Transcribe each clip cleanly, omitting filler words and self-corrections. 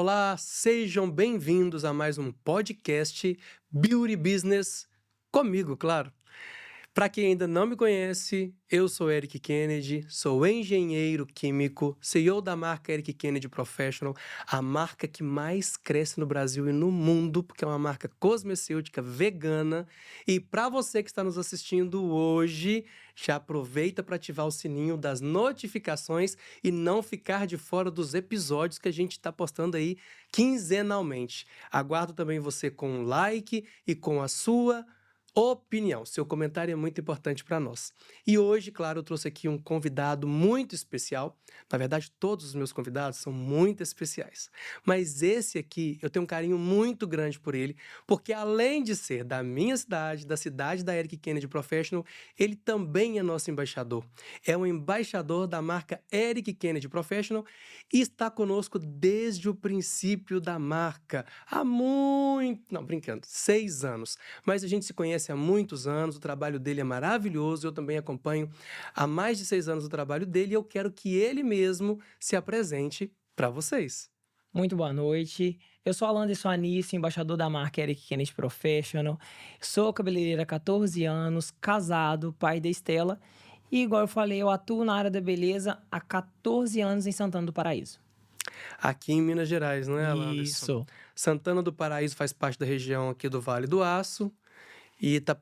Olá, sejam bem-vindos a mais um podcast Beauty Business comigo, claro. Para quem ainda não me conhece, eu sou Eric Kennedy, sou engenheiro químico, CEO da marca Eric Kennedy Professional, a marca que mais cresce no Brasil e no mundo, porque é uma marca cosmecêutica vegana. E para você que está nos assistindo hoje, já aproveita para ativar o sininho das notificações e não ficar de fora dos episódios que a gente está postando aí quinzenalmente. Aguardo também você com um like e com a sua opinião. Seu comentário é muito importante para nós. E hoje, claro, eu trouxe aqui um convidado muito especial. Na verdade, todos os meus convidados são muito especiais. Mas esse aqui, eu tenho um carinho muito grande por ele, porque além de ser da minha cidade, da cidade da Eric Kennedy Professional, ele também é nosso embaixador. É um embaixador da marca Eric Kennedy Professional e está conosco desde o princípio da marca. Há muito... Não, brincando, 6 anos. Mas a gente se conhece há muitos anos, o trabalho dele é maravilhoso, eu também acompanho há mais de 6 anos o trabalho dele e eu quero que ele mesmo se apresente para vocês. Muito boa noite. Eu sou Alanderson Anísio, embaixador da marca Eric Kennedy Professional. Sou cabeleireiro há 14 anos, casado, pai da Estela. E, igual eu falei, eu atuo na área da beleza há 14 anos em Santana do Paraíso. Aqui em Minas Gerais, não é, Alanderson? Isso, Santana do Paraíso faz parte da região aqui do Vale do Aço e tá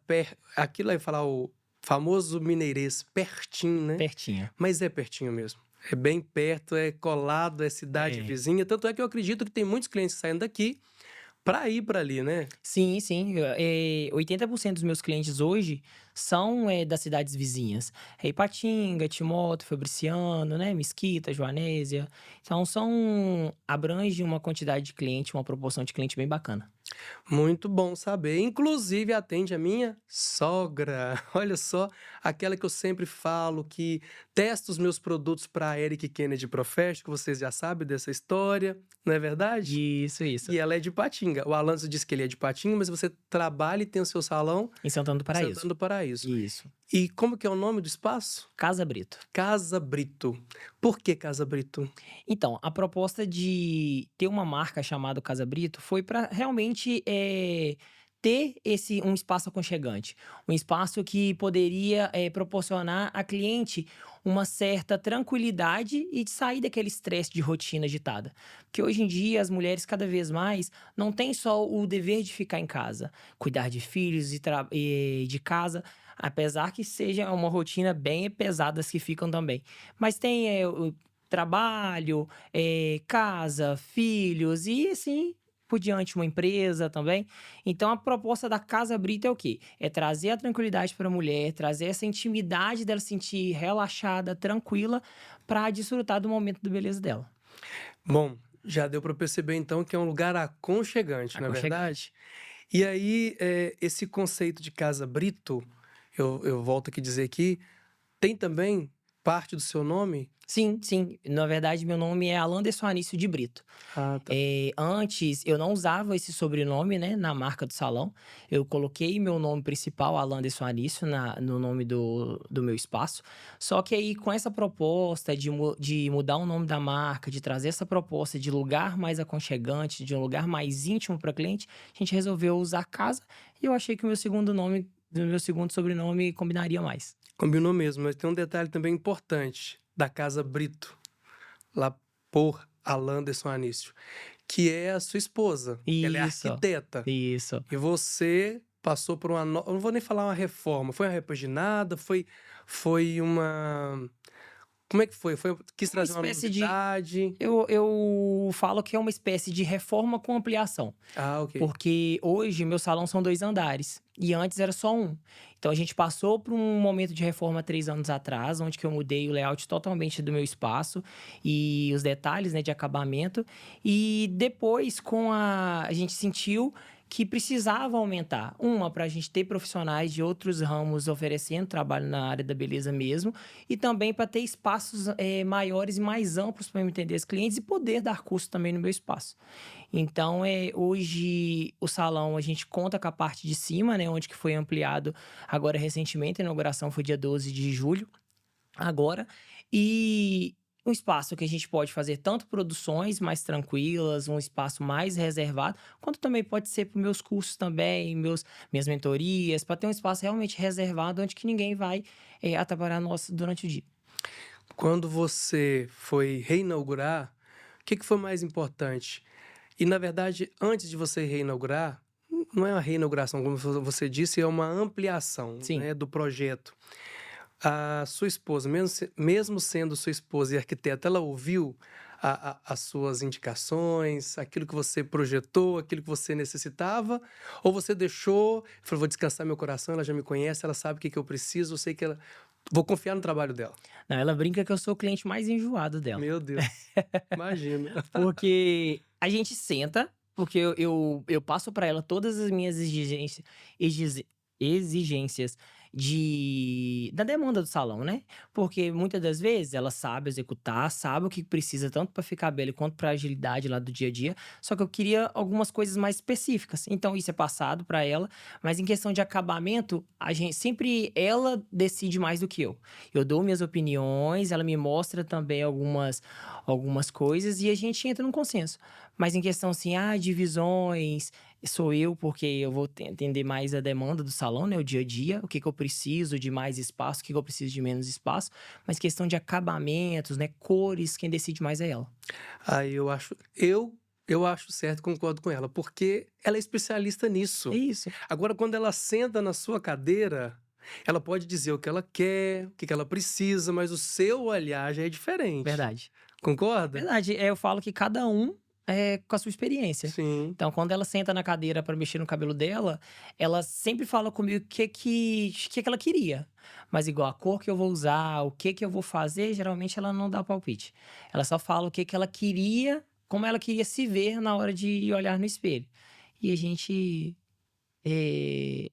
aquilo aí falar o famoso mineirês, pertinho, né? pertinho. Mas é pertinho mesmo. É bem perto, é colado, é cidade É. vizinha. Tanto é que eu acredito que tem muitos clientes saindo daqui para ir para ali, né? Sim, sim. 80% dos meus clientes hoje são das cidades vizinhas. Ipatinga, Timóteo, Fabriciano, né? Mesquita, Joanésia. Então, abrange uma quantidade de cliente, uma proporção de cliente bem bacana. Muito bom saber. Inclusive, atende a minha sogra. Olha só, aquela que eu sempre falo que testa os meus produtos para a Eric Kennedy Professional, que vocês já sabem dessa história, não é verdade? Isso. E ela é de Patinga. O Alanso disse que ele é de Patinga, mas você trabalha e tem o seu salão Em Santana do em Paraíso. Santana do Paraíso. Isso. E como que é o nome do espaço? Casa Brito. Casa Brito. Por que Casa Brito? Então, a proposta de ter uma marca chamada Casa Brito foi para realmente ter um espaço aconchegante. Um espaço que poderia proporcionar a cliente uma certa tranquilidade e de sair daquele estresse de rotina agitada. Porque hoje em dia as mulheres cada vez mais não têm só o dever de ficar em casa, cuidar de filhos e de casa, apesar que seja uma rotina bem pesada as que ficam também. Mas tem o trabalho, casa, filhos e assim por diante, uma empresa também. Então a proposta da Casa Brita é o quê? É trazer a tranquilidade para a mulher, trazer essa intimidade dela se sentir relaxada, tranquila, para desfrutar do momento da beleza dela. Bom, já deu para perceber então que é um lugar aconchegante, não é verdade? Aconchegante. E aí, esse conceito de Casa Brito, eu volto aqui dizer que tem também parte do seu nome? Sim, sim. Na verdade, meu nome é Alanderson Anísio de Brito. Ah, tá. Antes, eu não usava esse sobrenome, né, na marca do salão. Eu coloquei meu nome principal, Alanderson Anísio, no nome do meu espaço. Só que aí, com essa proposta de mudar o nome da marca, de trazer essa proposta de lugar mais aconchegante, de um lugar mais íntimo para cliente, a gente resolveu usar Casa e eu achei que o meu segundo sobrenome combinaria mais. Combinou mesmo, mas tem um detalhe também importante da Casa Brito, lá por Alanderson Anísio, que é a sua esposa. Ela é Isso, arquiteta. isso. E você passou por uma... Eu não vou nem falar uma reforma, foi uma repaginada, foi uma... Como é que foi? Quis Uma trazer uma espécie de novidade? eu falo que é uma espécie de reforma com ampliação, Ah, ok. porque hoje meu salão são 2 andares e antes era só um. Então a gente passou por um momento de reforma 3 anos atrás, onde que eu mudei o layout totalmente do meu espaço e os detalhes, né, de acabamento. E depois a gente sentiu que precisava aumentar. Para a gente ter profissionais de outros ramos oferecendo trabalho na área da beleza mesmo, e também para ter espaços maiores e mais amplos para eu entender os clientes e poder dar curso também no meu espaço. Então, hoje o salão a gente conta com a parte de cima, né, onde que foi ampliado agora recentemente, a inauguração foi dia 12 de julho, agora, e um espaço que a gente pode fazer tanto produções mais tranquilas, um espaço mais reservado, quanto também pode ser para os meus cursos também, minhas mentorias, para ter um espaço realmente reservado onde que ninguém vai atrapalhar nós durante o dia. Quando você foi reinaugurar, o que foi mais importante? E, na verdade, antes de você reinaugurar, não é uma reinauguração, como você disse, é uma ampliação, Sim. né, do projeto. A sua esposa, mesmo sendo sua esposa e arquiteta, ela ouviu as suas indicações, aquilo que você projetou, aquilo que você necessitava? Ou você deixou, falou, vou descansar meu coração, ela já me conhece, ela sabe o que eu preciso, eu sei que ela... Vou confiar no trabalho dela. Não, ela brinca que eu sou o cliente mais enjoado dela. Meu Deus, imagina. Porque a gente senta, porque eu passo para ela todas as minhas exigências da demanda do salão, né? Porque muitas das vezes ela sabe executar, sabe o que precisa tanto para ficar bela quanto para agilidade lá do dia a dia. Só que eu queria algumas coisas mais específicas. Então isso é passado para ela, mas em questão de acabamento, a gente sempre ela decide mais do que eu. Eu dou minhas opiniões, ela me mostra também algumas coisas e a gente entra num consenso. Mas em questão assim, divisões, sou eu, porque eu vou entender mais a demanda do salão, né? O dia a dia, o que que eu preciso de mais espaço, o que que eu preciso de menos espaço. Mas questão de acabamentos, né? Cores, quem decide mais é ela. Aí eu acho certo, concordo com ela, porque ela é especialista É nisso. isso. Agora, quando ela senta na sua cadeira, ela pode dizer o que ela quer, o que ela precisa, mas o seu olhar já é diferente. Verdade. Concorda? Verdade. Eu falo que cada um é com a sua experiência. Sim. Então, quando ela senta na cadeira para mexer no cabelo dela, ela sempre fala comigo o que ela queria. Mas igual a cor que eu vou usar, o que eu vou fazer, geralmente ela não dá palpite. Ela só fala o que ela queria, como ela queria se ver na hora de olhar no espelho. E a gente eh,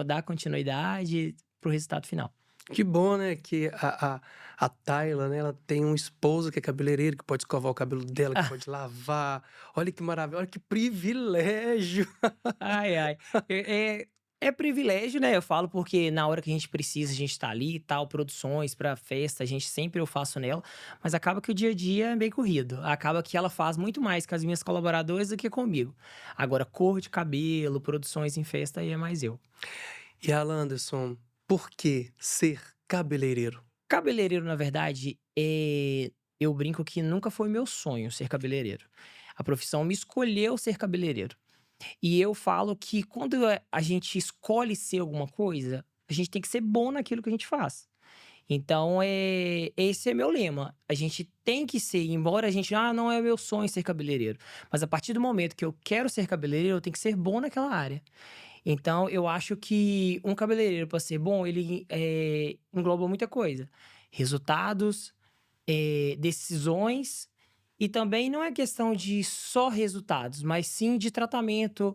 dá continuidade pro resultado final. Que bom, né, que a Tayla, né, ela tem um esposo que é cabeleireiro, que pode escovar o cabelo dela, que pode lavar. Olha que maravilha, olha que privilégio. Ai, ai. É privilégio, né, eu falo, porque na hora que a gente precisa, a gente tá ali e tal, produções pra festa, a gente sempre eu faço nela, mas acaba que o dia a dia é bem corrido. Acaba que ela faz muito mais com as minhas colaboradoras do que comigo. Agora, cor de cabelo, produções em festa, aí é mais eu. E Alan Anderson, por que ser cabeleireiro? Cabeleireiro, na verdade, eu brinco que nunca foi meu sonho ser cabeleireiro. A profissão me escolheu ser cabeleireiro. E eu falo que quando a gente escolhe ser alguma coisa, a gente tem que ser bom naquilo que a gente faz. Então, esse é meu lema. A gente tem que ser, embora a gente, não é meu sonho ser cabeleireiro. Mas a partir do momento que eu quero ser cabeleireiro, eu tenho que ser bom naquela área. Então, eu acho que um cabeleireiro, para ser bom, ele engloba muita coisa. Resultados, decisões e também não é questão de só resultados, mas sim de tratamento,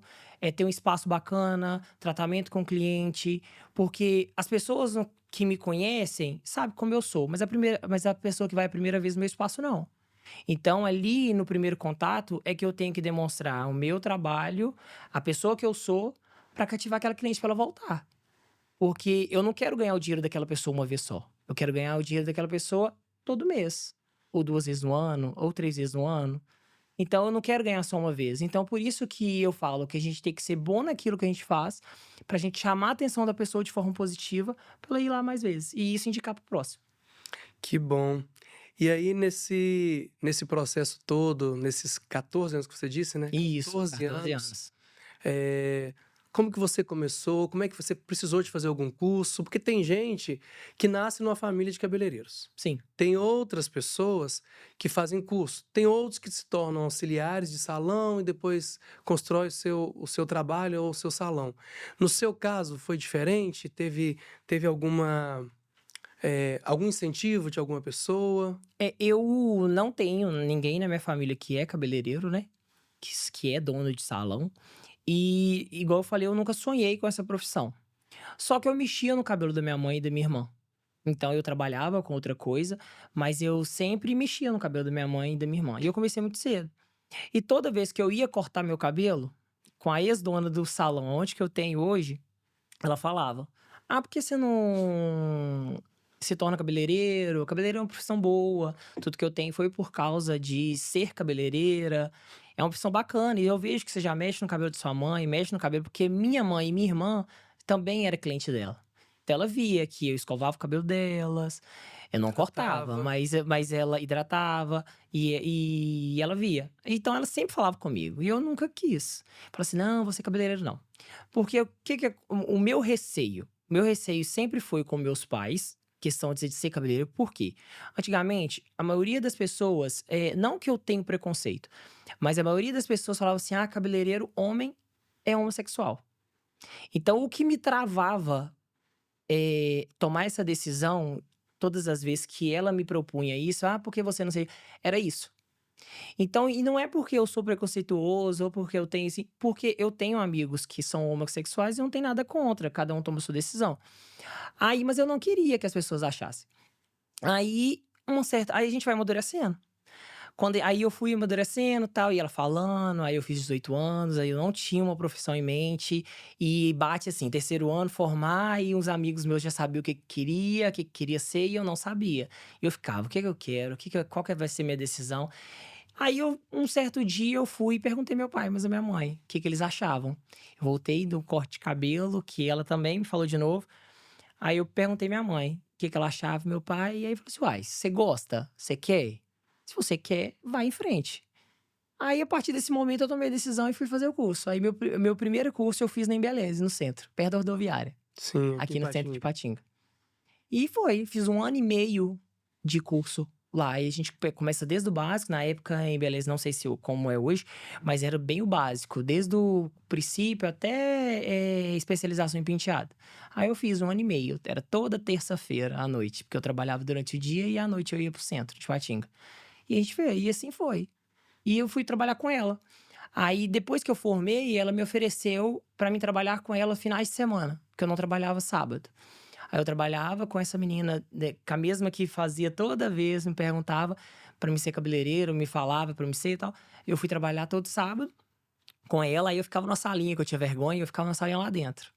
ter um espaço bacana, tratamento com o cliente, porque as pessoas que me conhecem sabem como eu sou, mas a pessoa que vai a primeira vez no meu espaço não. Então, ali no primeiro contato é que eu tenho que demonstrar o meu trabalho, a pessoa que eu sou, para cativar aquela cliente para ela voltar. Porque eu não quero ganhar o dinheiro daquela pessoa uma vez só. Eu quero ganhar o dinheiro daquela pessoa todo mês. Ou 2 vezes no ano, ou 3 vezes no ano. Então eu não quero ganhar só uma vez. Então por isso que eu falo que a gente tem que ser bom naquilo que a gente faz, pra gente chamar a atenção da pessoa de forma positiva, pra ela ir lá mais vezes. E isso indicar pro próximo. Que bom. E aí, nesse processo todo, nesses 14 anos que você disse, né? Isso, 14 14 anos. anos. Como que você começou? Como é que você precisou de fazer algum curso? Porque tem gente que nasce numa família de cabeleireiros. Sim. Tem outras pessoas que fazem curso. Tem outros que se tornam auxiliares de salão e depois constrói o seu trabalho ou o seu salão. No seu caso, foi diferente? Teve algum incentivo de alguma pessoa? Eu não tenho ninguém na minha família que é cabeleireiro, né? Que é dono de salão. E, igual eu falei, eu nunca sonhei com essa profissão. Só que eu mexia no cabelo da minha mãe e da minha irmã. Então eu trabalhava com outra coisa, mas eu sempre mexia no cabelo da minha mãe e da minha irmã. E eu comecei muito cedo. E toda vez que eu ia cortar meu cabelo, com a ex-dona do salão onde que eu tenho hoje, ela falava: por que você se torna cabeleireiro. Cabeleireiro é uma profissão boa. Tudo que eu tenho foi por causa de ser cabeleireira. É uma profissão bacana. E eu vejo que você já mexe no cabelo de sua mãe, mexe no cabelo, porque minha mãe e minha irmã também era cliente dela. Então ela via que eu escovava o cabelo delas. Eu não cortava, Tratava. mas ela hidratava e ela via. Então ela sempre falava comigo. E eu nunca quis. Falei assim: não, vou ser cabeleireiro, não. Porque o que que é o meu receio? Meu receio sempre foi com meus pais, questão de ser cabeleireiro, por quê? Antigamente, a maioria das pessoas, não que eu tenho preconceito, mas a maioria das pessoas falava assim: ah, cabeleireiro homem é homossexual. Então, o que me travava tomar essa decisão, todas as vezes que ela me propunha isso, ah, porque você não sei, era isso. Então, e não é porque eu sou preconceituoso ou porque eu tenho assim, porque eu tenho amigos que são homossexuais e não tem nada contra, cada um toma sua decisão. Aí, mas eu não queria que as pessoas achassem. Aí a gente vai amadurecendo. Aí eu fui amadurecendo, tal, e ela falando, aí eu fiz 18 anos, aí eu não tinha uma profissão em mente, e bate assim, terceiro ano, formar, e uns amigos meus já sabiam o que queria ser, e eu não sabia. E eu ficava: "O que que eu quero? Qual que vai ser minha decisão?". Um certo dia eu fui e perguntei ao meu pai, mas a minha mãe, o que que eles achavam. Eu voltei do corte de cabelo, que ela também me falou de novo. Aí eu perguntei à minha mãe o que que ela achava, meu pai, e aí falou assim: "Uai, você gosta? Você quer? Se você quer, vai em frente". Aí a partir desse momento eu tomei a decisão e fui fazer o curso. Aí meu primeiro curso eu fiz na Embeleze, no centro, perto da rodoviária, Sim, aqui em aqui no centro de Patinga. Patinga. E fiz 1 ano e meio de curso lá. E a gente começa desde o básico, na época em Beleza, não sei se como é hoje, mas era bem o básico, desde o princípio até especialização em penteado. Aí eu fiz 1 ano e meio, era toda terça-feira à noite, porque eu trabalhava durante o dia e à noite eu ia pro centro de Patinga. E a gente fez, e assim foi. E eu fui trabalhar com ela. Aí depois que eu formei, ela me ofereceu para mim trabalhar com ela finais de semana, porque eu não trabalhava sábado. Aí eu trabalhava com essa menina, com a mesma que fazia toda vez, me perguntava pra me ser cabeleireiro, me falava pra me ser e tal. Eu fui trabalhar todo sábado com ela, aí eu ficava na salinha, que eu tinha vergonha, eu ficava na salinha lá dentro.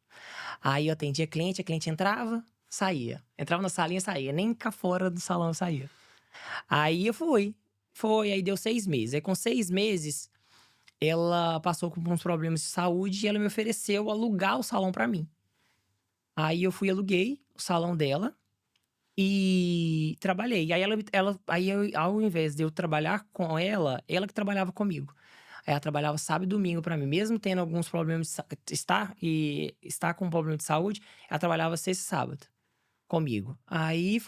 Aí eu atendia a cliente entrava, saía. Entrava na salinha, saía. Nem cá fora do salão eu saía. Aí eu fui. Aí deu 6 meses. Aí com 6 meses, ela passou por uns problemas de saúde e ela me ofereceu alugar o salão pra mim. Aí eu fui, aluguei o salão dela e trabalhei. Ao invés de eu trabalhar com ela, ela que trabalhava comigo. Ela trabalhava sábado e domingo pra mim, mesmo tendo alguns problemas estar com um problema de saúde, ela trabalhava sexta e sábado comigo. Aí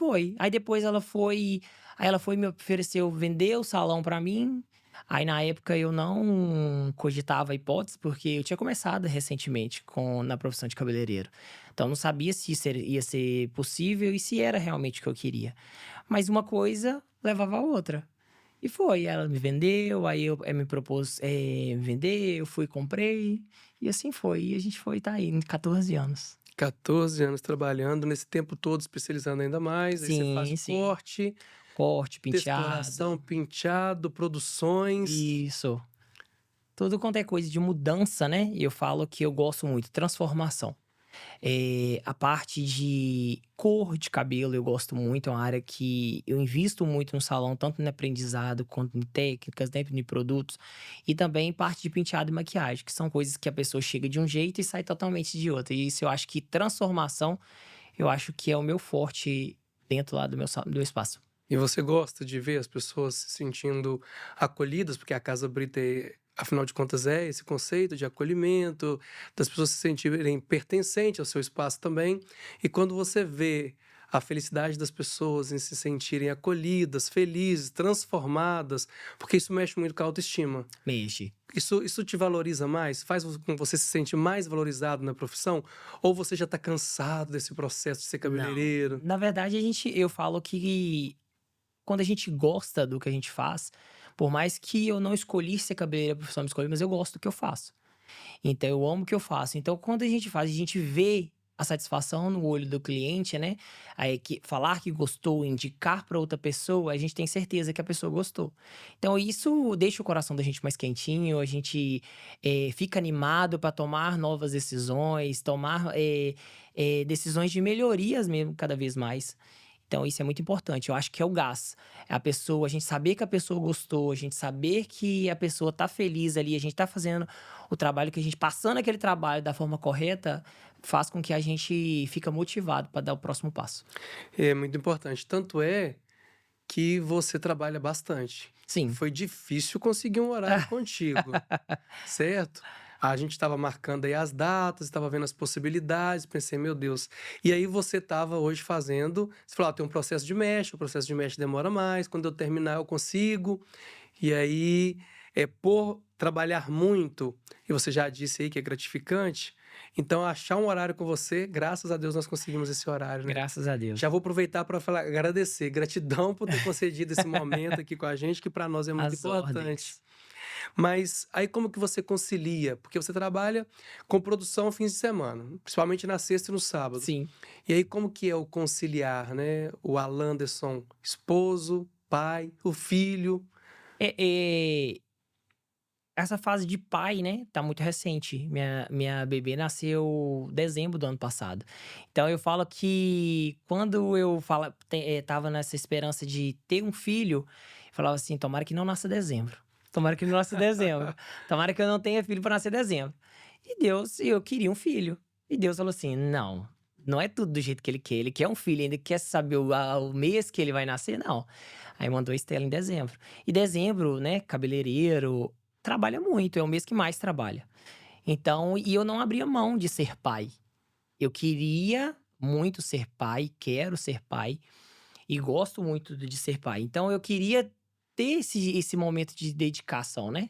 depois ela foi e me ofereceu vender o salão pra mim. Aí na época eu não cogitava a hipótese, porque eu tinha começado recentemente na profissão de cabeleireiro. Então eu não sabia se isso ia ser possível e se era realmente o que eu queria. Mas uma coisa levava a outra. E foi, ela me vendeu, aí me propôs vender, eu fui, comprei, e assim foi. E a gente tá aí, em 14 anos. 14 anos trabalhando, nesse tempo todo especializando ainda mais, aí você faz Sim, sim. corte, Corte, texturação, penteado. penteado, produções. Isso. Tudo quanto é coisa de mudança, né? Eu falo que eu gosto muito, transformação. A parte de cor de cabelo eu gosto muito, é uma área que eu invisto muito no salão, tanto no aprendizado quanto em técnicas, né, em produtos. E também parte de penteado e maquiagem, que são coisas que a pessoa chega de um jeito e sai totalmente de outro. E isso eu acho que transformação, eu acho que é o meu forte dentro lá do meu espaço. E você gosta de ver as pessoas se sentindo acolhidas, porque a Casa Brita, afinal de contas, é esse conceito de acolhimento, das pessoas se sentirem pertencentes ao seu espaço também. E quando você vê a felicidade das pessoas em se sentirem acolhidas, felizes, transformadas, porque isso mexe muito com a autoestima. Mexe. Isso te valoriza mais? Faz com que você se sente mais valorizado na profissão? Ou você já está cansado desse processo de ser Não. cabeleireiro? Na verdade, eu falo que quando a gente gosta do que a gente faz, por mais que eu não escolhi ser cabeleireiro, a profissão me escolheu, mas eu gosto do que eu faço. Então eu amo o que eu faço. Então quando a gente faz, a gente vê a satisfação no olho do cliente, né? Aí que falar que gostou, indicar para outra pessoa, a gente tem certeza que a pessoa gostou. Então isso deixa o coração da gente mais quentinho, a gente fica animado para tomar novas decisões, tomar decisões de melhorias mesmo cada vez mais. Então isso é muito importante. Eu acho que é o gás. É a gente saber que a pessoa gostou, a gente saber que a pessoa tá feliz ali, a gente tá fazendo o trabalho que a gente passando aquele trabalho da forma correta, faz com que a gente fica motivado para dar o próximo passo. É muito importante. Tanto é que você trabalha bastante. Sim. Foi difícil conseguir um horário contigo, certo? A gente estava marcando aí as datas, estava vendo as possibilidades, pensei, meu Deus. E aí você estava hoje fazendo, você falou, tem um processo de mesh, o processo de mesh demora mais, quando eu terminar eu consigo. E aí, por trabalhar muito, e você já disse aí que é gratificante, então achar um horário com você, graças a Deus nós conseguimos esse horário, né? Graças a Deus. Já vou aproveitar para falar, agradecer, gratidão por ter concedido esse momento aqui com a gente, que para nós é muito As importante. ordens. Mas aí como que você concilia? Porque você trabalha com produção fins de semana, principalmente na sexta e no sábado. Sim. E aí como que é o conciliar, né? O Alanderson, esposo, pai, o filho. É, é, essa fase de pai, né, tá muito recente. Minha bebê nasceu em dezembro do ano passado. Então eu falo que quando eu tava nessa esperança de ter um filho, eu falava assim: tomara que não nasça em dezembro. Tomara que não nasça em dezembro. Tomara que eu não tenha filho para nascer em dezembro. Eu queria um filho. E Deus falou assim: não, não é tudo do jeito que ele quer. Ele quer um filho, ainda quer saber o mês que ele vai nascer, não. Aí mandou a Estela em dezembro. E dezembro, né, cabeleireiro, trabalha muito, é o mês que mais trabalha. Então, e eu não abria mão de ser pai. Eu queria muito ser pai, quero ser pai e gosto muito de ser pai. Então, eu queria ter esse momento de dedicação, né?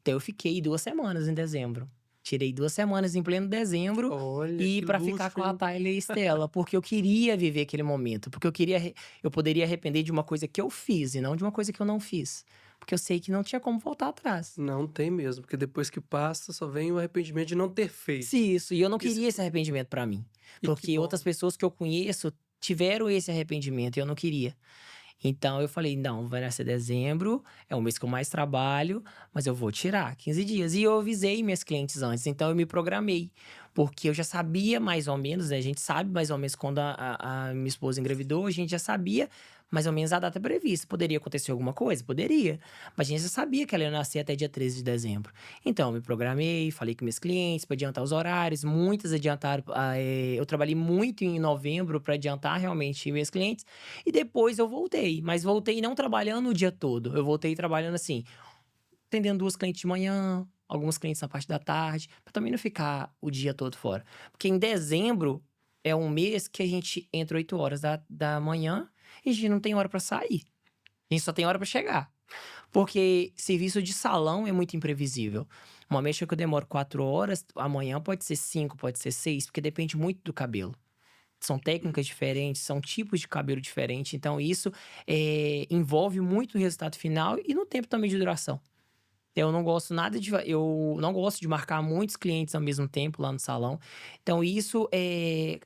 Então, eu fiquei 2 semanas em dezembro. Tirei 2 semanas em pleno dezembro Olha, e que para ficar luxo, com a hein? Tayla e a Estela, porque eu queria viver aquele momento, porque eu poderia arrepender de uma coisa que eu fiz e não de uma coisa que eu não fiz, porque eu sei que não tinha como voltar atrás. Não tem mesmo, porque depois que passa, só vem o arrependimento de não ter Se feito. isso, e eu não Porque queria esse arrependimento pra mim, E que porque bom. outras pessoas que eu conheço tiveram esse arrependimento e eu não queria. Então eu falei: "Não, vai nascer dezembro, é o mês que eu mais trabalho, mas eu vou tirar 15 dias". E eu avisei minhas clientes antes, então eu me programei, porque eu já sabia mais ou menos, né, a gente sabe mais ou menos quando a minha esposa engravidou, a gente já sabia mais ou menos a data prevista. Poderia acontecer alguma coisa? Poderia, mas a gente já sabia que ela ia nascer até dia 13 de dezembro. Então eu me programei, falei com meus clientes para adiantar os horários, muitas adiantaram, eu trabalhei muito em novembro para adiantar realmente meus clientes, e depois eu voltei, mas voltei não trabalhando o dia todo. Eu voltei trabalhando assim, atendendo 2 clientes de manhã, alguns clientes na parte da tarde, pra também não ficar o dia todo fora. Porque em dezembro é um mês que a gente entra 8 horas da manhã e a gente não tem hora pra sair. A gente só tem hora pra chegar. Porque serviço de salão é muito imprevisível. Uma mecha que eu demoro 4 horas, amanhã pode ser 5, pode ser 6, porque depende muito do cabelo. São técnicas diferentes, são tipos de cabelo diferentes. Então, isso envolve muito o resultado final e no tempo também de duração. Eu não gosto eu não gosto de marcar muitos clientes ao mesmo tempo lá no salão. Então, isso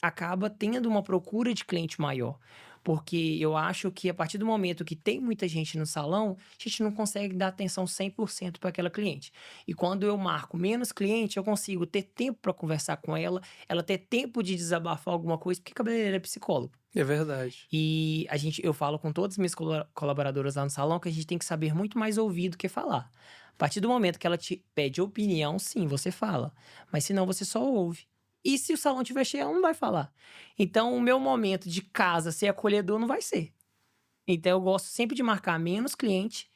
acaba tendo uma procura de cliente maior. Porque eu acho que a partir do momento que tem muita gente no salão, a gente não consegue dar atenção 100% para aquela cliente. E quando eu marco menos cliente, eu consigo ter tempo para conversar com ela ter tempo de desabafar alguma coisa, porque cabeleireiro é psicólogo. É verdade. E eu falo com todas as minhas colaboradoras lá no salão que a gente tem que saber muito mais ouvir do que falar. A partir do momento que ela te pede opinião, sim, você fala. Mas senão você só ouve. E se o salão estiver cheio, ela não vai falar. Então, o meu momento de casa ser acolhedor não vai ser. Então, eu gosto sempre de marcar menos cliente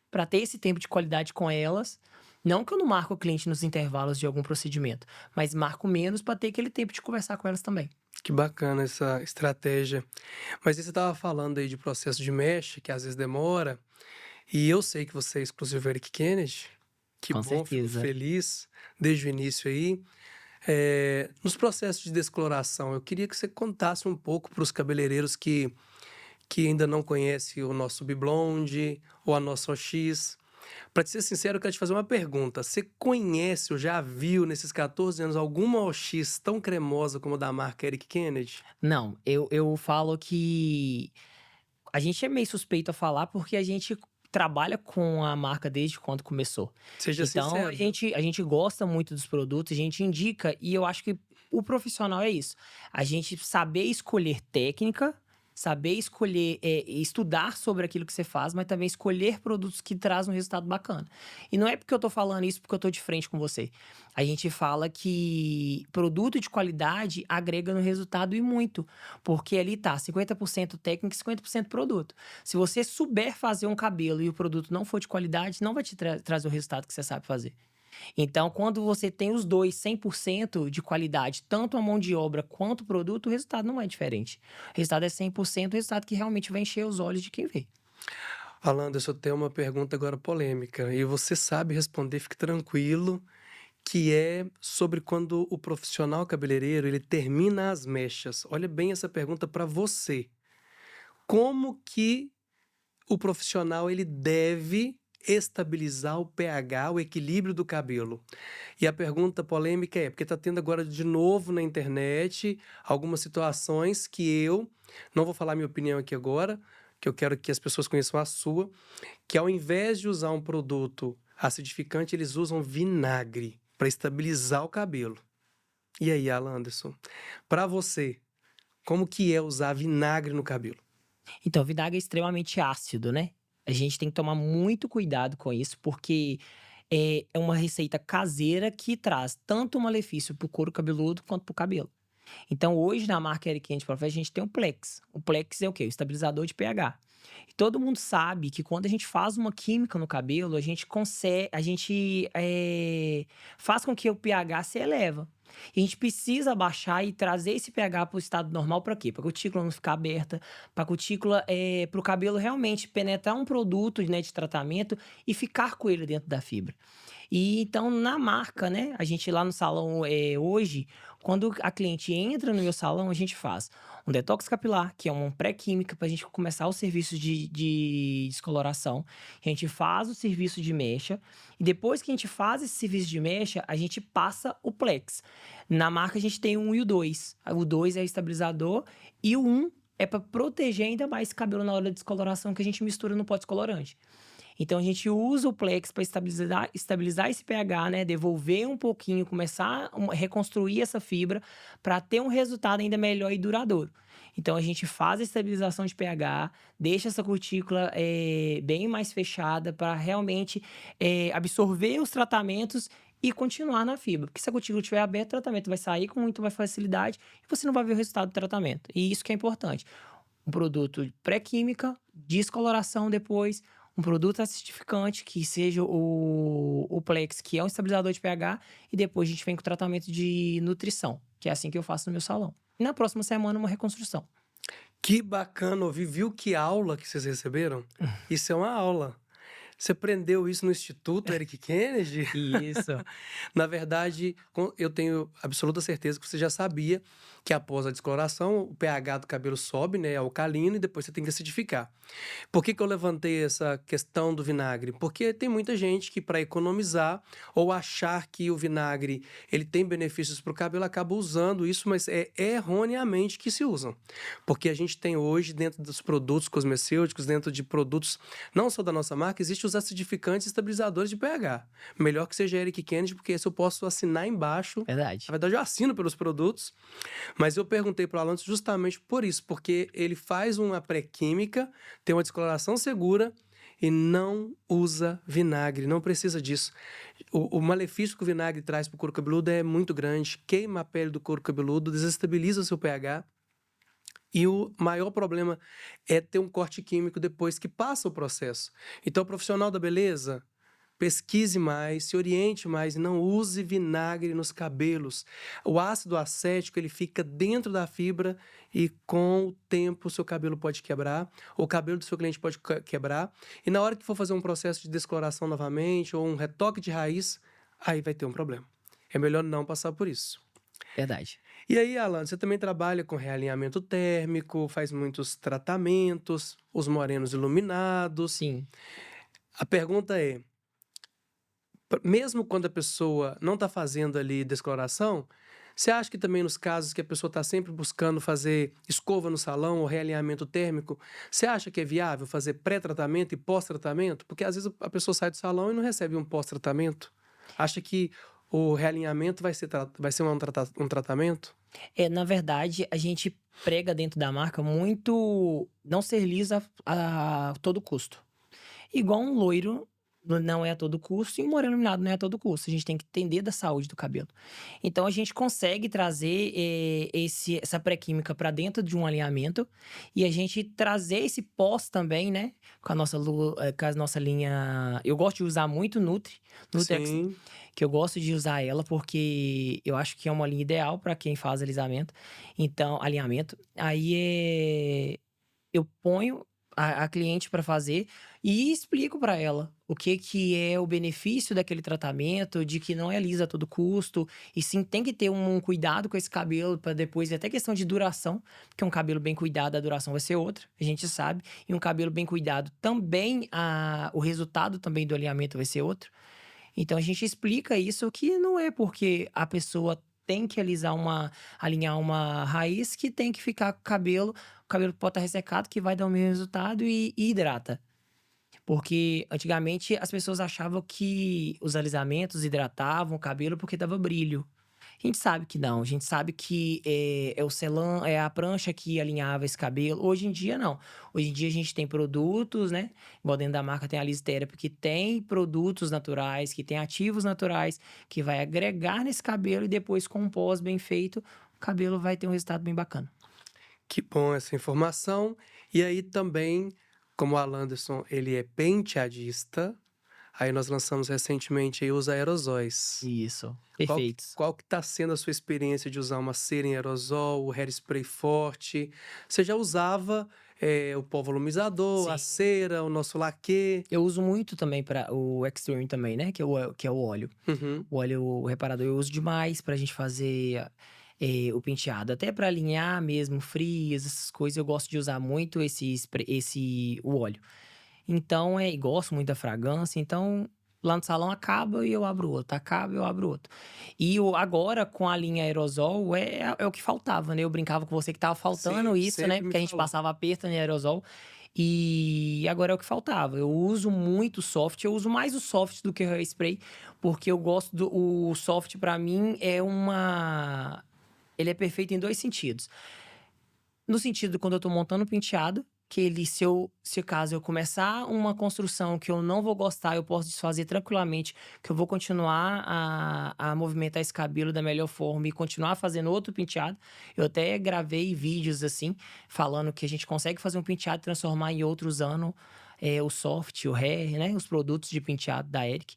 para ter esse tempo de qualidade com elas. Não que eu não marco o cliente nos intervalos de algum procedimento, mas marco menos para ter aquele tempo de conversar com elas também. Que bacana essa estratégia. Mas aí você estava falando aí de processo de mesh, que às vezes demora. E eu sei que você é exclusivo Eric Kennedy. Que Com bom, fico certeza. feliz desde o início aí. Nos processos de descoloração, eu queria que você contasse um pouco para os cabeleireiros que ainda não conhecem o nosso Biblonde ou a nossa OX. Para te ser sincero, eu quero te fazer uma pergunta. Você conhece ou já viu nesses 14 anos alguma OX tão cremosa como a da marca Eric Kennedy? Não, eu falo que a gente é meio suspeito a falar porque a gente trabalha com a marca desde quando começou. Seja Então sincero, viu? a gente gosta muito dos produtos, a gente indica, e eu acho que o profissional é isso. A gente saber escolher técnica saber escolher, estudar sobre aquilo que você faz, mas também escolher produtos que trazem um resultado bacana. E não é porque eu tô falando isso porque eu tô de frente com você. A gente fala que produto de qualidade agrega no resultado e muito, porque ali tá 50% técnica e 50% produto. Se você souber fazer um cabelo e o produto não for de qualidade, não vai te trazer o resultado que você sabe fazer. Então, quando você tem os dois 100% de qualidade, tanto a mão de obra quanto o produto, o resultado não é diferente. O resultado é 100%, o resultado que realmente vai encher os olhos de quem vê. Anderson, eu tenho uma pergunta agora polêmica e você sabe responder, fique tranquilo, que é sobre quando o profissional cabeleireiro ele termina as mechas. Olha bem essa pergunta para você. Como que o profissional ele deve estabilizar o pH, o equilíbrio do cabelo? E a pergunta polêmica é, porque está tendo agora de novo na internet algumas situações que eu não vou falar minha opinião aqui agora, que eu quero que as pessoas conheçam a sua, que ao invés de usar um produto acidificante, eles usam vinagre para estabilizar o cabelo. E aí, Alan Anderson, para você, como que é usar vinagre no cabelo? Então, o vinagre é extremamente ácido, né? A gente tem que tomar muito cuidado com isso, porque é uma receita caseira que traz tanto malefício para o couro cabeludo quanto para o cabelo. Então, hoje na marca Eric Kent Profit, a gente tem o Plex. O Plex é o quê? O estabilizador de pH. E todo mundo sabe que quando a gente faz uma química no cabelo, a gente consegue, faz com que o pH se eleva. E a gente precisa baixar e trazer esse pH para o estado normal para quê? Para a cutícula não ficar aberta, para a cutícula, para o cabelo realmente penetrar um produto, né, de tratamento e ficar com ele dentro da fibra. E então, na marca, né? A gente lá no salão hoje, quando a cliente entra no meu salão, a gente faz um detox capilar, que é uma pré-química para a gente começar o serviço de descoloração. A gente faz o serviço de mecha. E depois que a gente faz esse serviço de mecha, a gente passa o Plex. Na marca, a gente tem o 1 e o 2. O 2 é o estabilizador e o 1 é para proteger ainda mais esse cabelo na hora da descoloração que a gente mistura no pó descolorante. Então a gente usa o Plex para estabilizar esse pH, né? Devolver um pouquinho, começar a reconstruir essa fibra para ter um resultado ainda melhor e duradouro. Então a gente faz a estabilização de pH, deixa essa cutícula bem mais fechada para realmente absorver os tratamentos e continuar na fibra. Porque se a cutícula estiver aberta, o tratamento vai sair com muito mais facilidade e você não vai ver o resultado do tratamento. E isso que é importante. Um produto pré-química, descoloração depois, um produto acidificante, que seja o Plex, que é um estabilizador de pH, e depois a gente vem com o tratamento de nutrição, que é assim que eu faço no meu salão. E na próxima semana, uma reconstrução. Que bacana ouvir, viu que aula que vocês receberam? Isso é uma aula. Você aprendeu isso no Instituto Eric Kennedy? Isso. Na verdade, eu tenho absoluta certeza que você já sabia que após a descoloração, o pH do cabelo sobe, né, é alcalino, e depois você tem que acidificar. Por que eu levantei essa questão do vinagre? Porque tem muita gente que, para economizar ou achar que o vinagre ele tem benefícios para o cabelo, acaba usando isso, mas é erroneamente que se usam. Porque a gente tem hoje, dentro dos produtos cosmecêuticos, dentro de produtos não só da nossa marca, existem os acidificantes e estabilizadores de pH. Melhor que seja Eric Kennedy, porque esse eu posso assinar embaixo. Verdade. Na verdade, eu assino pelos produtos, mas eu perguntei para o Alan justamente por isso, porque ele faz uma pré-química, tem uma descoloração segura e não usa vinagre, não precisa disso. O malefício que o vinagre traz para o couro cabeludo é muito grande, queima a pele do couro cabeludo, desestabiliza o seu pH. E o maior problema é ter um corte químico depois que passa o processo. Então, o profissional da beleza, pesquise mais, se oriente mais e não use vinagre nos cabelos. O ácido acético ele fica dentro da fibra e com o tempo o seu cabelo pode quebrar, o cabelo do seu cliente pode quebrar. E na hora que for fazer um processo de descoloração novamente ou um retoque de raiz, aí vai ter um problema. É melhor não passar por isso. Verdade. E aí, Alan, você também trabalha com realinhamento térmico, faz muitos tratamentos, os morenos iluminados. Sim. A pergunta é, mesmo quando a pessoa não está fazendo ali descoloração, você acha que também nos casos que a pessoa está sempre buscando fazer escova no salão ou realinhamento térmico, você acha que é viável fazer pré-tratamento e pós-tratamento? Porque às vezes a pessoa sai do salão e não recebe um pós-tratamento. Acha que o realinhamento vai ser um tratamento? Na verdade, a gente prega dentro da marca muito não ser lisa a todo custo. Igual um loiro não é a todo custo e um moreno iluminado não é a todo custo. A gente tem que entender da saúde do cabelo. Então a gente consegue trazer essa pré-química para dentro de um alinhamento e a gente trazer esse pós também, né? Com a nossa linha. Eu gosto de usar muito Nutrex, Sim. que eu gosto de usar ela porque eu acho que é uma linha ideal para quem faz alisamento. Então, alinhamento. Eu ponho a cliente para fazer e explico para ela o que é o benefício daquele tratamento, de que não é lisa a todo custo, e sim tem que ter um cuidado com esse cabelo para depois, até questão de duração, porque um cabelo bem cuidado, a duração vai ser outra, a gente sabe, e um cabelo bem cuidado também, o resultado também do alinhamento vai ser outro. Então a gente explica isso que não é porque a pessoa tem que alinhar uma raiz que tem que ficar com o cabelo pode estar ressecado, que vai dar o mesmo resultado e hidrata. Porque antigamente as pessoas achavam que os alisamentos hidratavam o cabelo porque dava brilho. A gente sabe que não, a gente sabe que é o selam, é a prancha que alinhava esse cabelo. Hoje em dia, não. Hoje em dia a gente tem produtos, né? Igual dentro da marca tem a Liz Therapy, que tem produtos naturais, que tem ativos naturais, que vai agregar nesse cabelo e depois com um pós bem feito, o cabelo vai ter um resultado bem bacana. Que bom essa informação. E aí também, como o Alanderson, ele é penteadista, aí nós lançamos recentemente aí os aerosóis. Isso, Qual, perfeitos. qual que tá sendo a sua experiência de usar uma cera em aerosol, o hairspray forte? Você já usava o pó volumizador, a Sim. cera, o nosso laque? Eu uso muito também para o Extreme também, né? Que é o óleo. Uhum. O óleo reparador eu uso demais pra gente fazer o penteado. Até pra alinhar mesmo frias, essas coisas, eu gosto de usar muito o óleo. Então, e gosto muito da fragrância. Então, lá no salão acaba e eu abro outro. Acaba e eu abro outro. E agora, com a linha aerosol, é o que faltava, né? Eu brincava com você que tava faltando Sim, isso, né? sempre me Porque a gente falou. passava aperto em aerosol. E agora é o que faltava. Eu uso muito soft, eu uso mais o soft do que o hairspray, porque eu gosto o soft pra mim ele é perfeito em dois sentidos. No sentido de quando eu tô montando o penteado, que ele se caso eu começar uma construção que eu não vou gostar, eu posso desfazer tranquilamente, que eu vou continuar a movimentar esse cabelo da melhor forma e continuar fazendo outro penteado. Eu até gravei vídeos assim, falando que a gente consegue fazer um penteado e transformar em outro usando o soft, o hair, né? Os produtos de penteado da Eric.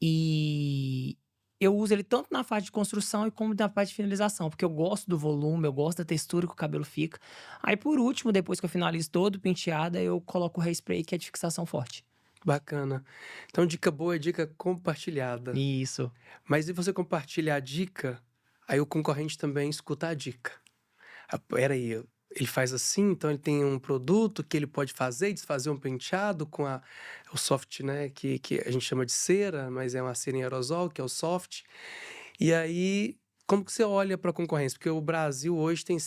E eu uso ele tanto na fase de construção e como na parte de finalização, porque eu gosto do volume, eu gosto da textura que o cabelo fica. Aí, por último, depois que eu finalizo todo o penteado, eu coloco o hairspray, que é de fixação forte. Bacana. Então, dica boa é dica compartilhada. Isso. Mas se você compartilhar a dica, aí o concorrente também escuta a dica. Ah, peraí, ele faz assim, então ele tem um produto que ele pode fazer e desfazer um penteado com o soft, né? Que a gente chama de cera, mas é uma cera em aerosol, que é o soft. E aí, como que você olha para a concorrência? Porque o Brasil hoje tem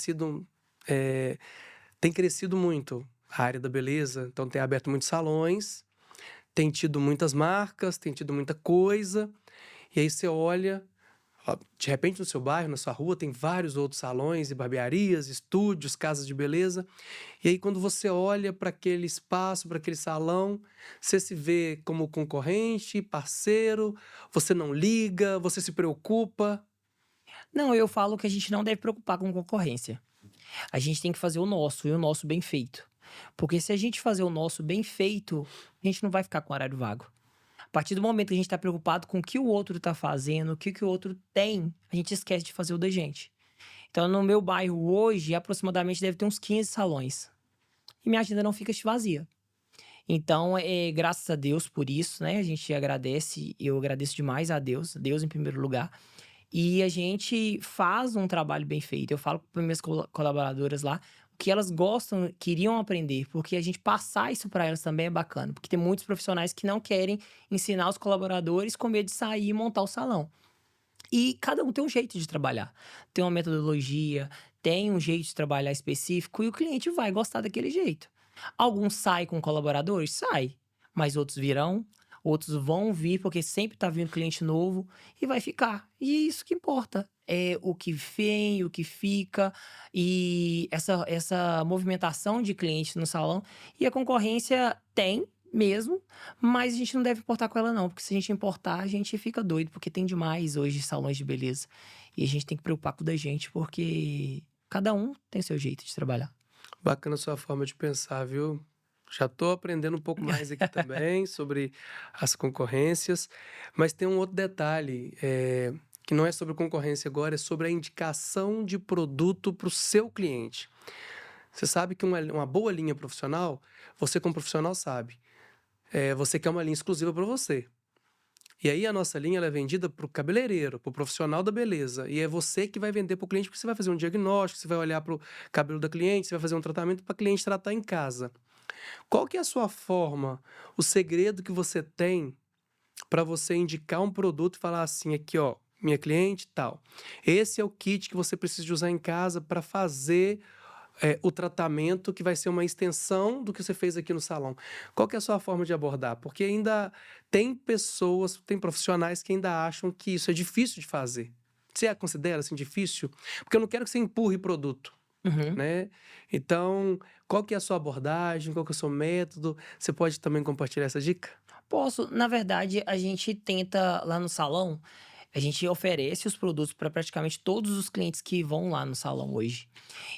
crescido muito a área da beleza, então tem aberto muitos salões, tem tido muitas marcas, tem tido muita coisa, e aí você olha, ó, de repente no seu bairro, na sua rua, tem vários outros salões e barbearias, estúdios, casas de beleza, e aí quando você olha para aquele espaço, para aquele salão, você se vê como concorrente, parceiro, você não liga, você se preocupa. Não, eu falo que a gente não deve preocupar com concorrência. A gente tem que fazer o nosso, e o nosso bem feito. Porque se a gente fazer o nosso bem feito, a gente não vai ficar com horário vago. A partir do momento que a gente está preocupado com o que o outro está fazendo, o que o outro tem, a gente esquece de fazer o da gente. Então, no meu bairro hoje, aproximadamente deve ter uns 15 salões. E minha agenda não fica vazia. Então, graças a Deus por isso, né? A gente agradece, eu agradeço demais a Deus em primeiro lugar. E a gente faz um trabalho bem feito. Eu falo para minhas colaboradoras lá o que elas gostam, queriam aprender, porque a gente passar isso para elas também é bacana. Porque tem muitos profissionais que não querem ensinar os colaboradores com medo de sair e montar o salão. E cada um tem um jeito de trabalhar, tem uma metodologia, tem um jeito de trabalhar específico e o cliente vai gostar daquele jeito. Alguns saem com colaboradores? Sai, mas outros virão. outros vão vir porque sempre tá vindo cliente novo e vai ficar. E é isso que importa. É o que vem, o que fica e essa movimentação de clientes no salão. E a concorrência tem mesmo, mas a gente não deve importar com ela não, porque se a gente importar, a gente fica doido, porque tem demais hoje salões de beleza. E a gente tem que preocupar com o da gente, porque cada um tem seu jeito de trabalhar. Bacana a sua forma de pensar, viu? Já estou aprendendo um pouco mais aqui também sobre as concorrências, mas tem um outro detalhe, que não é sobre concorrência agora, é sobre a indicação de produto para o seu cliente. Você sabe que uma boa linha profissional, você como profissional sabe, você quer uma linha exclusiva para você. E aí a nossa linha ela é vendida para o cabeleireiro, para o profissional da beleza. E é você que vai vender para o cliente, porque você vai fazer um diagnóstico, você vai olhar para o cabelo da cliente, você vai fazer um tratamento para a cliente tratar em casa. Qual que é a sua forma, o segredo que você tem para você indicar um produto e falar assim, aqui ó, minha cliente tal. Esse é o kit que você precisa de usar em casa para fazer o tratamento que vai ser uma extensão do que você fez aqui no salão. Qual que é a sua forma de abordar? Porque ainda tem pessoas, tem profissionais que ainda acham que isso é difícil de fazer. Você considera assim difícil? Porque eu não quero que você empurre produto, Uhum. né? Então, qual que é a sua abordagem? Qual que é o seu método? Você pode também compartilhar essa dica? Posso, na verdade, a gente tenta lá no salão, a gente oferece os produtos para praticamente todos os clientes que vão lá no salão hoje.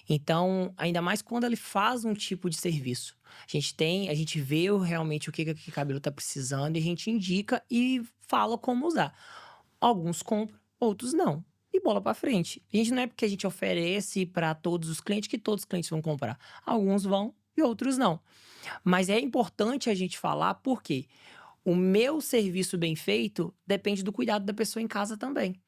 Então, ainda mais quando ele faz um tipo de serviço. A gente vê realmente o que cabelo tá precisando e a gente indica e fala como usar. Alguns compram, outros não. E bola para frente. A gente não é porque a gente oferece para todos os clientes que todos os clientes vão comprar. Alguns vão e outros não. Mas é importante a gente falar porque o meu serviço bem feito depende do cuidado da pessoa em casa também.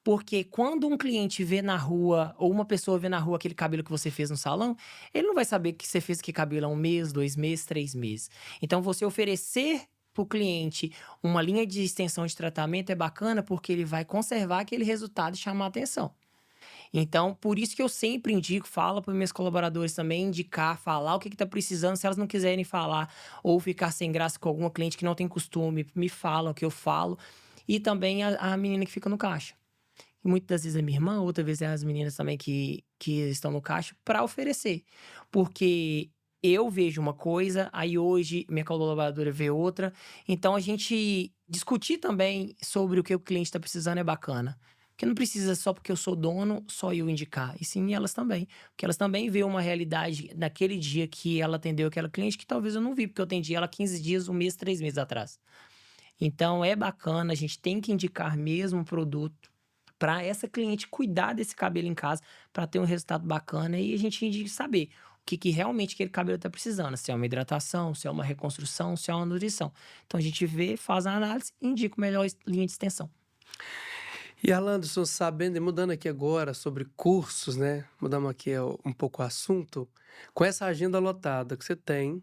Porque quando um cliente vê na rua, ou uma pessoa vê na rua aquele cabelo que você fez no salão, ele não vai saber que você fez aquele cabelo há 1 mês, 2 meses, 3 meses. Então, você oferecer para o cliente uma linha de extensão de tratamento é bacana porque ele vai conservar aquele resultado e chamar a atenção. Então, por isso que eu sempre indico, falo para meus colaboradores também, indicar, falar o que está precisando. Se elas não quiserem falar ou ficar sem graça com alguma cliente que não tem costume, me falam que eu falo. E também a menina que fica no caixa. E muitas das vezes é minha irmã, outras vezes é as meninas também que estão no caixa para oferecer. Porque eu vejo uma coisa, aí hoje minha colaboradora vê outra. Então a gente discutir também sobre o que o cliente está precisando é bacana. Porque não precisa só porque eu sou dono, só eu indicar. E sim elas também. Porque elas também vê uma realidade naquele dia que ela atendeu aquela cliente que talvez eu não vi, porque eu atendi ela 15 dias, 1 mês, 3 meses atrás. Então é bacana, a gente tem que indicar mesmo o produto para essa cliente cuidar desse cabelo em casa, para ter um resultado bacana e a gente saber o que realmente aquele cabelo está precisando, se é uma hidratação, se é uma reconstrução, se é uma nutrição. Então a gente vê, faz a análise e indica a melhor linha de extensão. E Alanderson, sabendo, e mudando aqui agora sobre cursos, né? Mudamos aqui um pouco o assunto. Com essa agenda lotada que você tem,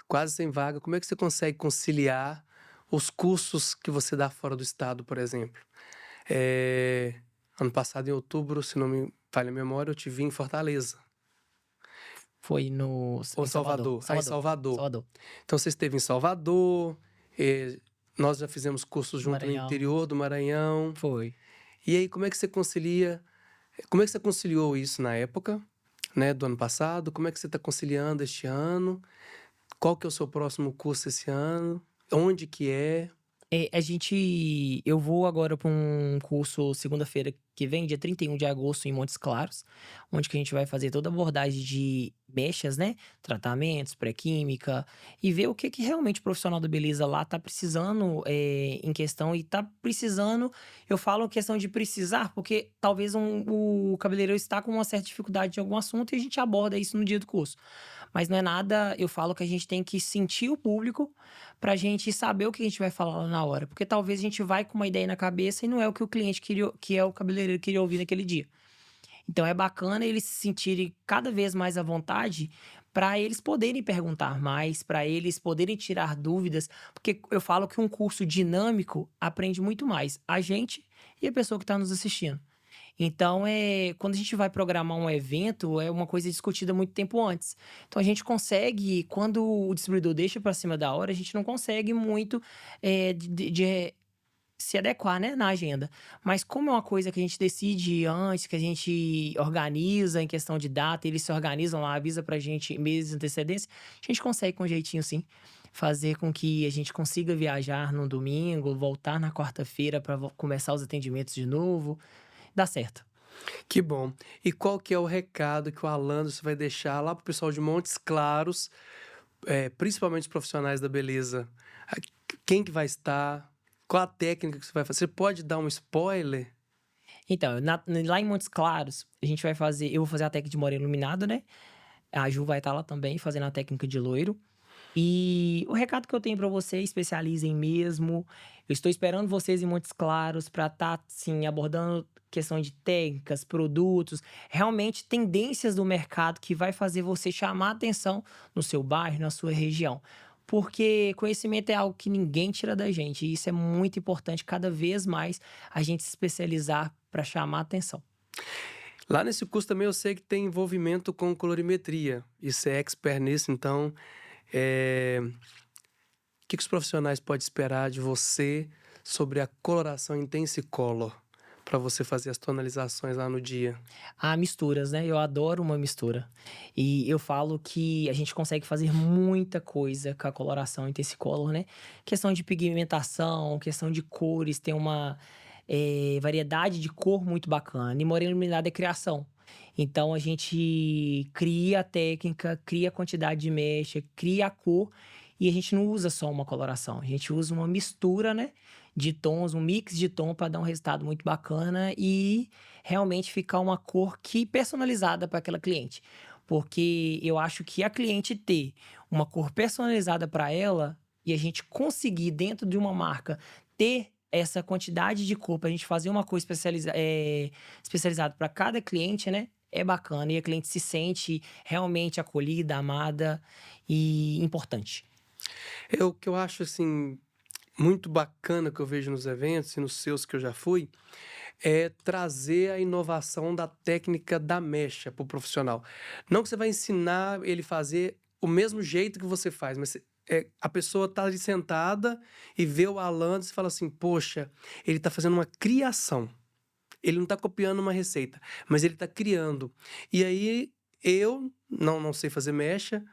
quase sem vaga, como é que você consegue conciliar os cursos que você dá fora do estado, por exemplo? Ano passado, em outubro, se não me falha a memória, eu te vi em Fortaleza. Foi no Ou em Salvador. Salvador? Em Salvador. Salvador. Então você esteve em Salvador, nós já fizemos cursos junto no Maranhão. interior do Maranhão. Foi. E aí, como é que você conciliou isso na época, né, do ano passado? Como é que você está conciliando este ano? Qual que é o seu próximo curso esse ano? Onde que é? Eu vou agora para um curso segunda-feira que vem, dia 31 de agosto, em Montes Claros, onde que a gente vai fazer toda a abordagem de mechas, né? Tratamentos, pré-química, e ver o que realmente o profissional da beleza lá tá precisando em questão, e tá precisando, eu falo questão de precisar, porque talvez o cabeleireiro está com uma certa dificuldade de algum assunto e a gente aborda isso no dia do curso. Mas não é nada, eu falo que a gente tem que sentir o público pra gente saber o que a gente vai falar lá na hora. Porque talvez a gente vai com uma ideia na cabeça e não é o que o cliente queria, que é o cabeleireiro queria ouvir naquele dia. Então é bacana eles se sentirem cada vez mais à vontade para eles poderem perguntar mais, para eles poderem tirar dúvidas, porque eu falo que um curso dinâmico aprende muito mais a gente e a pessoa que está nos assistindo. Então, quando a gente vai programar um evento, é uma coisa discutida muito tempo antes. Então, a gente consegue, quando o distribuidor deixa para cima da hora, a gente não consegue muito de se adequar, né, na agenda. Mas como é uma coisa que a gente decide antes, que a gente organiza em questão de data, eles se organizam lá, avisa pra gente meses de antecedência, a gente consegue com jeitinho sim, fazer com que a gente consiga viajar no domingo, voltar na quarta-feira para começar os atendimentos de novo, dá certo. Que bom. E qual que é o recado que o Alan vai deixar lá pro pessoal de Montes Claros, principalmente os profissionais da beleza? A- Quem que vai estar? Qual a técnica que você vai fazer? Você pode dar um spoiler? Então, lá em Montes Claros, a gente vai fazer, eu vou fazer a técnica de moreno iluminado, né? A Ju vai estar lá também fazendo a técnica de loiro. E o recado que eu tenho para vocês, especializem mesmo. Eu estou esperando vocês em Montes Claros para estar, sim, abordando questão de técnicas, produtos, realmente tendências do mercado que vai fazer você chamar a atenção no seu bairro, na sua região. Porque conhecimento é algo que ninguém tira da gente, e isso é muito importante cada vez mais a gente se especializar para chamar a atenção. Lá nesse curso também eu sei que tem envolvimento com colorimetria. E você é expert nisso, então o que os profissionais podem esperar de você sobre a coloração Intensicolor para você fazer as tonalizações lá no dia? Ah, misturas, né? Eu adoro uma mistura. E eu falo que a gente consegue fazer muita coisa com a coloração Intensicolor, né? Questão de pigmentação, questão de cores, tem uma variedade de cor muito bacana. E Moreno Iluminado é criação. Então a gente cria a técnica, cria a quantidade de mecha, cria a cor. E a gente não usa só uma coloração, a gente usa uma mistura, né? De tons, um mix de tom para dar um resultado muito bacana e realmente ficar uma cor que personalizada para aquela cliente. Porque eu acho que a cliente ter uma cor personalizada para ela e a gente conseguir dentro de uma marca ter essa quantidade de cor para a gente fazer uma cor especializada para cada cliente, né? É bacana e a cliente se sente realmente acolhida, amada e importante. O que eu acho assim muito bacana que eu vejo nos eventos e nos seus que eu já fui é trazer a inovação da técnica da mecha para o profissional. Não que você vai ensinar ele fazer o mesmo jeito que você faz, mas a pessoa está ali sentada e vê o Alan e fala assim: poxa, ele está fazendo uma criação. Ele não está copiando uma receita, mas ele está criando. E aí eu não sei fazer mecha,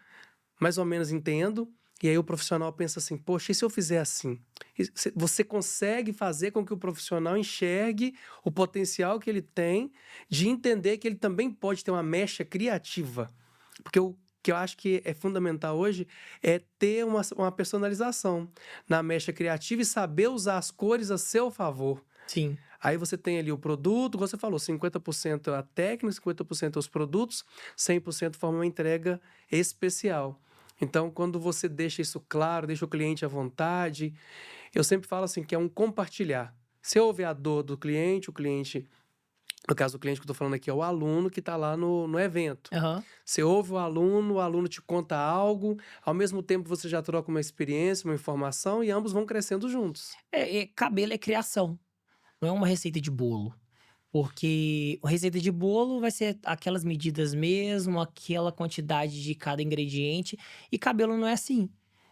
mais ou menos entendo. E aí o profissional pensa assim: poxa, e se eu fizer assim? Você consegue fazer com que o profissional enxergue o potencial que ele tem de entender que ele também pode ter uma mecha criativa. Porque o que eu acho que é fundamental hoje é ter uma personalização na mecha criativa e saber usar as cores a seu favor. Sim. Aí você tem ali o produto, como você falou, 50% a técnica, 50% os produtos, 100% forma uma entrega especial. Então, quando você deixa isso claro, deixa o cliente à vontade, eu sempre falo assim que é um compartilhar. Se houver a dor do cliente, o cliente, no caso do cliente que eu estou falando aqui é o aluno que está lá no evento. Aham. Você ouve o aluno te conta algo, ao mesmo tempo você já troca uma experiência, uma informação e ambos vão crescendo juntos. Cabelo é criação, não é uma receita de bolo. Porque a receita de bolo vai ser aquelas medidas mesmo, aquela quantidade de cada ingrediente, e cabelo não é assim.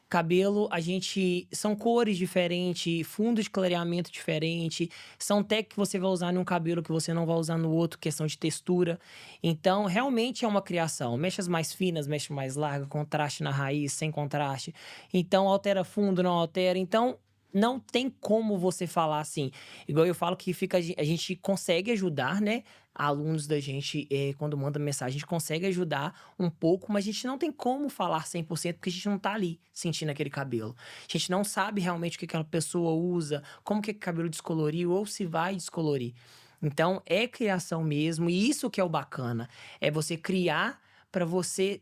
Cabelo, a gente são cores diferentes, fundo de clareamento diferente, são técnicas que você vai usar em um cabelo que você não vai usar no outro, questão de textura. Então, realmente é uma criação. Mechas mais finas, mecha mais larga, contraste na raiz, sem contraste. Então, altera fundo, não altera. Então, não tem como você falar assim. Igual eu falo que fica, a gente consegue ajudar, né? Alunos da gente, quando manda mensagem, a gente consegue ajudar um pouco, mas a gente não tem como falar 100% porque a gente não tá ali sentindo aquele cabelo. A gente não sabe realmente o que aquela pessoa usa, como que o cabelo descoloriu ou se vai descolorir. Então, é criação mesmo, e isso que é o bacana. É você criar para você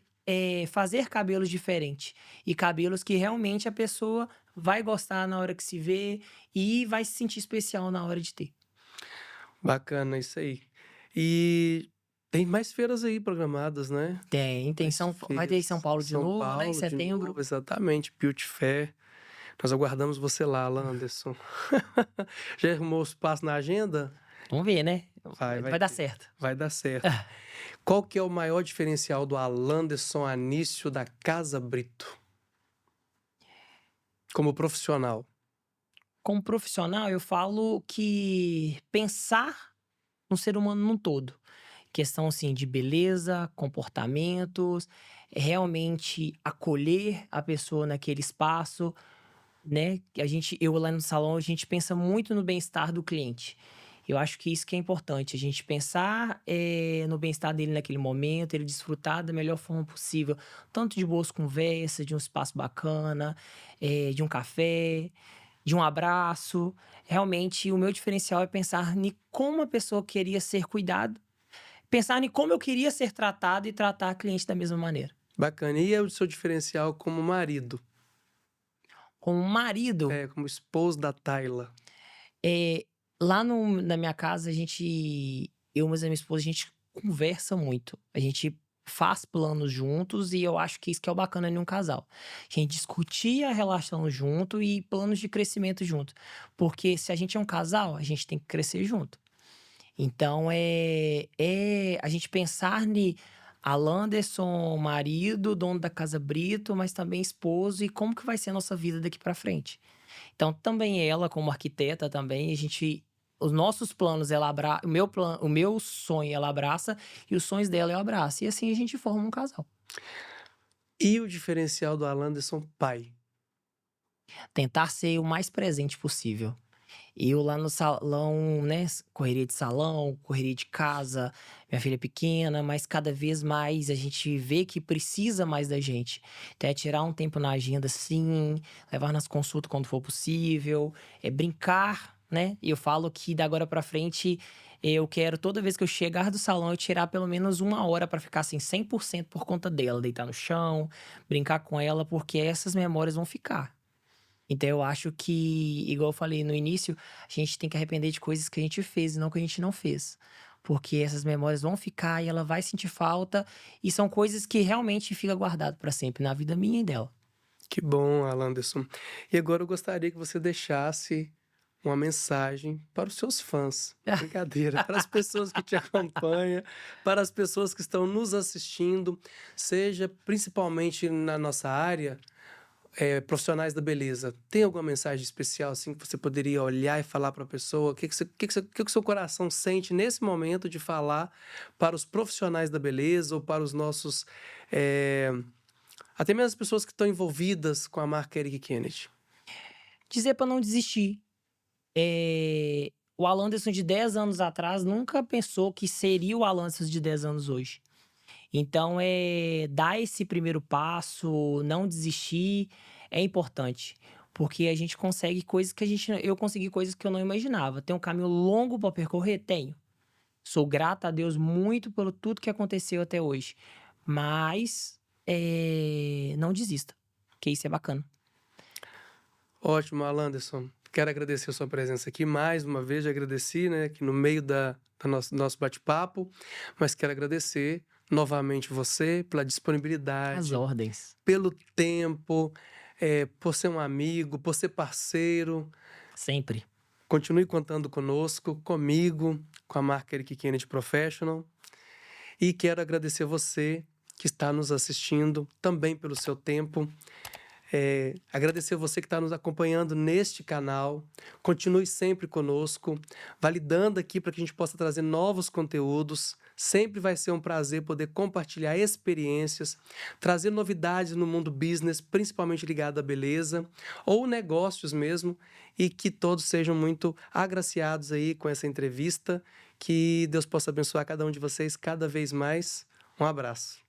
fazer cabelos diferentes. E cabelos que realmente a pessoa vai gostar na hora que se vê e vai se sentir especial na hora de ter. Bacana isso aí. E tem mais feiras aí programadas, né? Tem Mais vai ter em São feiras. Paulo de São novo, né, em Paulo de setembro. novo, exatamente. Beauty Fair. Nós aguardamos você lá, Alan Anderson. Já arrumou espaço na agenda? Vamos ver, né? Vai dar certo. Vai dar certo. Qual que é o maior diferencial do Alanderson Anício da Casa Brito? Como profissional. Como profissional, eu falo que pensar no ser humano num todo. Questão assim de beleza, comportamentos, realmente acolher a pessoa naquele espaço, né? Eu lá no salão, a gente pensa muito no bem-estar do cliente. Eu acho que isso que é importante, a gente pensar no bem-estar dele naquele momento, ele desfrutar da melhor forma possível, tanto de boas conversas, de um espaço bacana, de um café, de um abraço. Realmente, o meu diferencial é pensar em como a pessoa queria ser cuidada, pensar em como eu queria ser tratado e tratar a cliente da mesma maneira. Bacana. E é o seu diferencial como marido? Como marido, Como esposo da Tayla. eh, lá na minha casa, mas a minha esposa, a gente conversa muito. A gente faz planos juntos e eu acho que isso que é o bacana em um casal. A gente discutir a relação junto e planos de crescimento junto. Porque se a gente é um casal, a gente tem que crescer junto. Então, é a gente pensar em Alanderson, marido, dono da Casa Brito, mas também esposo, e como que vai ser a nossa vida daqui para frente. Então, também ela, como arquiteta, também, os nossos planos, o meu sonho ela abraça, e os sonhos dela eu abraço. E assim a gente forma um casal. E o diferencial do Alanderson pai? Tentar ser o mais presente possível. Eu lá no salão, né, correria de salão, correria de casa, minha filha é pequena, mas cada vez mais a gente vê que precisa mais da gente. Até tirar um tempo na agenda, sim, levar nas consultas quando for possível, brincar, né? E eu falo que da agora pra frente eu quero, toda vez que eu chegar do salão, eu tirar pelo menos 1 hora pra ficar assim 100% por conta dela, deitar no chão, brincar com ela, porque essas memórias vão ficar. Então eu acho que, igual eu falei no início, a gente tem que arrepender de coisas que a gente fez e não que a gente não fez. Porque essas memórias vão ficar e ela vai sentir falta, e são coisas que realmente fica guardado para sempre na vida minha e dela. Que bom, Alanderson. E agora eu gostaria que você deixasse uma mensagem para os seus fãs. Brincadeira, para as pessoas que te acompanham, para as pessoas que estão nos assistindo, seja principalmente na nossa área, profissionais da beleza. Tem alguma mensagem especial assim que você poderia olhar e falar para a pessoa? O que o seu coração sente nesse momento de falar para os profissionais da beleza ou para os nossos até mesmo as pessoas que estão envolvidas com a marca Eric Kennedy? Dizer para não desistir. O Alanderson de 10 anos atrás nunca pensou que seria o Alanderson de 10 anos hoje. Então, dar esse primeiro passo, não desistir, é importante. Porque a gente consegue coisas que eu consegui coisas que eu não imaginava. Tem um caminho longo para percorrer? Tenho. Sou grata a Deus muito pelo tudo que aconteceu até hoje. Mas, não desista, que isso é bacana. Ótimo, Alanderson. Quero agradecer a sua presença aqui mais uma vez. Já agradeci, né, aqui no meio da nosso bate-papo, mas quero agradecer novamente você pela As disponibilidade, ordens. pelo tempo, por ser um amigo, por ser parceiro. Sempre. Continue contando conosco, comigo, com a marca Eric Kennedy Professional. E quero agradecer você que está nos assistindo, também pelo seu tempo. Agradecer você que está nos acompanhando neste canal. Continue sempre conosco, validando aqui para que a gente possa trazer novos conteúdos. Sempre vai ser um prazer poder compartilhar experiências, trazer novidades no mundo business, principalmente ligado à beleza, ou negócios mesmo, e que todos sejam muito agraciados aí com essa entrevista. Que Deus possa abençoar cada um de vocês cada vez mais. Um abraço.